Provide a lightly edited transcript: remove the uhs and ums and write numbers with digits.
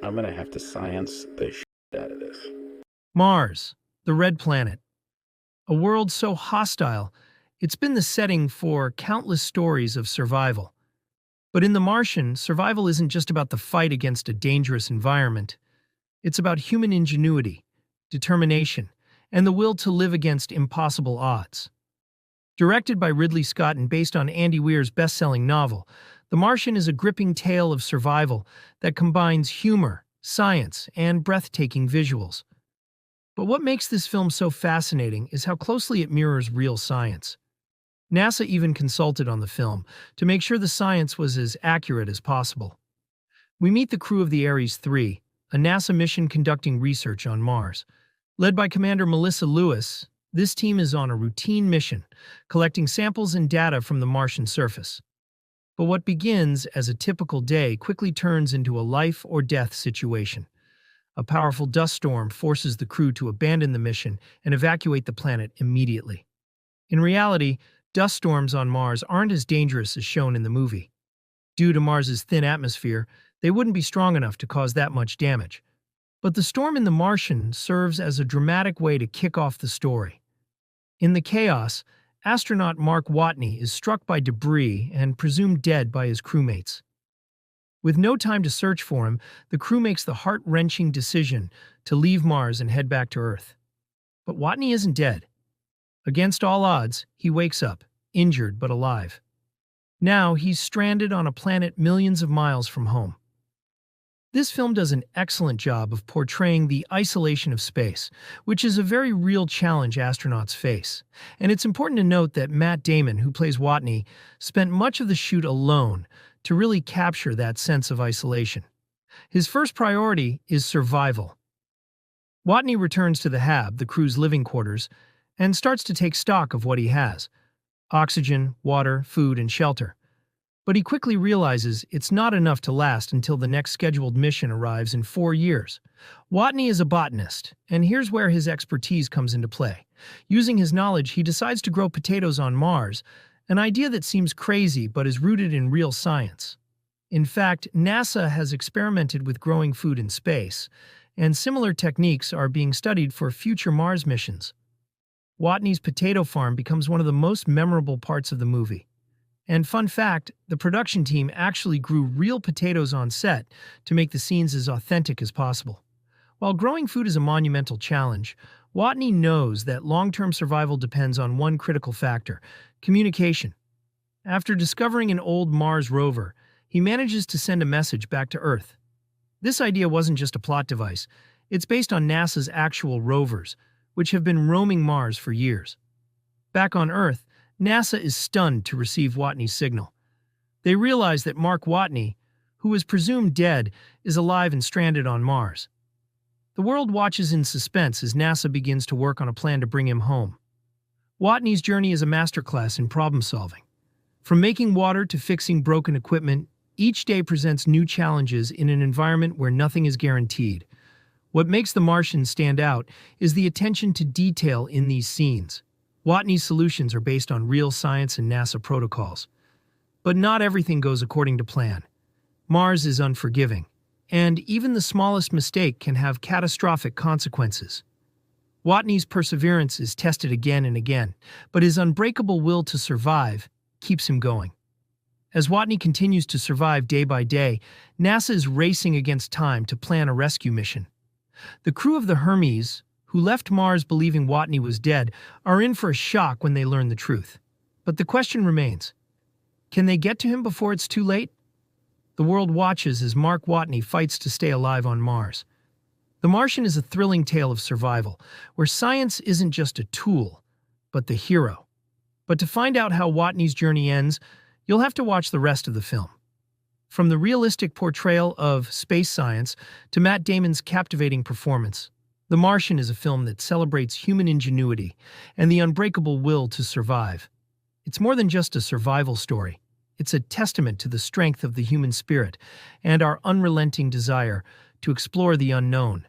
I'm gonna have to science the out of this. Mars, the red planet. A world so hostile, it's been the setting for countless stories of survival. But in The Martian, survival isn't just about the fight against a dangerous environment. It's about human ingenuity, determination, and the will to live against impossible odds. Directed by Ridley Scott and based on Andy Weir's best-selling novel, The Martian is a gripping tale of survival that combines humor, science, and breathtaking visuals. But what makes this film so fascinating is how closely it mirrors real science. NASA even consulted on the film to make sure the science was as accurate as possible. We meet the crew of the Ares 3, a NASA mission conducting research on Mars. Led by Commander Melissa Lewis, this team is on a routine mission, collecting samples and data from the Martian surface. But what begins as a typical day quickly turns into a life-or-death situation. A powerful dust storm forces the crew to abandon the mission and evacuate the planet immediately. In reality, dust storms on Mars aren't as dangerous as shown in the movie. Due to Mars's thin atmosphere, they wouldn't be strong enough to cause that much damage. But the storm in The Martian serves as a dramatic way to kick off the story. In the chaos, astronaut Mark Watney is struck by debris and presumed dead by his crewmates. With no time to search for him, the crew makes the heart-wrenching decision to leave Mars and head back to Earth. But Watney isn't dead. Against all odds, he wakes up, injured but alive. Now he's stranded on a planet millions of miles from home. This film does an excellent job of portraying the isolation of space, which is a very real challenge astronauts face. And it's important to note that Matt Damon, who plays Watney, spent much of the shoot alone to really capture that sense of isolation. His first priority is survival. Watney returns to the hab, the crew's living quarters, and starts to take stock of what he has: oxygen, water, food, and shelter. But he quickly realizes it's not enough to last until the next scheduled mission arrives in 4 years. Watney is a botanist, and here's where his expertise comes into play. Using his knowledge, he decides to grow potatoes on Mars, an idea that seems crazy but is rooted in real science. In fact, NASA has experimented with growing food in space, and similar techniques are being studied for future Mars missions. Watney's potato farm becomes one of the most memorable parts of the movie. And fun fact, the production team actually grew real potatoes on set to make the scenes as authentic as possible. While growing food is a monumental challenge, Watney knows that long-term survival depends on one critical factor: communication. After discovering an old Mars rover, he manages to send a message back to Earth. This idea wasn't just a plot device. It's based on NASA's actual rovers, which have been roaming Mars for years. Back on Earth, NASA is stunned to receive Watney's signal. They realize that Mark Watney, who is presumed dead, is alive and stranded on Mars. The world watches in suspense as NASA begins to work on a plan to bring him home. Watney's journey is a masterclass in problem-solving. From making water to fixing broken equipment, each day presents new challenges in an environment where nothing is guaranteed. What makes The Martian stand out is the attention to detail in these scenes. Watney's solutions are based on real science and NASA protocols. But not everything goes according to plan. Mars is unforgiving, and even the smallest mistake can have catastrophic consequences. Watney's perseverance is tested again and again, but his unbreakable will to survive keeps him going. As Watney continues to survive day by day, NASA is racing against time to plan a rescue mission. The crew of the Hermes, who left Mars believing Watney was dead, are in for a shock when they learn the truth. But the question remains: can they get to him before it's too late? The world watches as Mark Watney fights to stay alive on Mars. The Martian is a thrilling tale of survival, where science isn't just a tool, but the hero. But to find out how Watney's journey ends, you'll have to watch the rest of the film. From the realistic portrayal of space science to Matt Damon's captivating performance, The Martian is a film that celebrates human ingenuity and the unbreakable will to survive. It's more than just a survival story. It's a testament to the strength of the human spirit and our unrelenting desire to explore the unknown.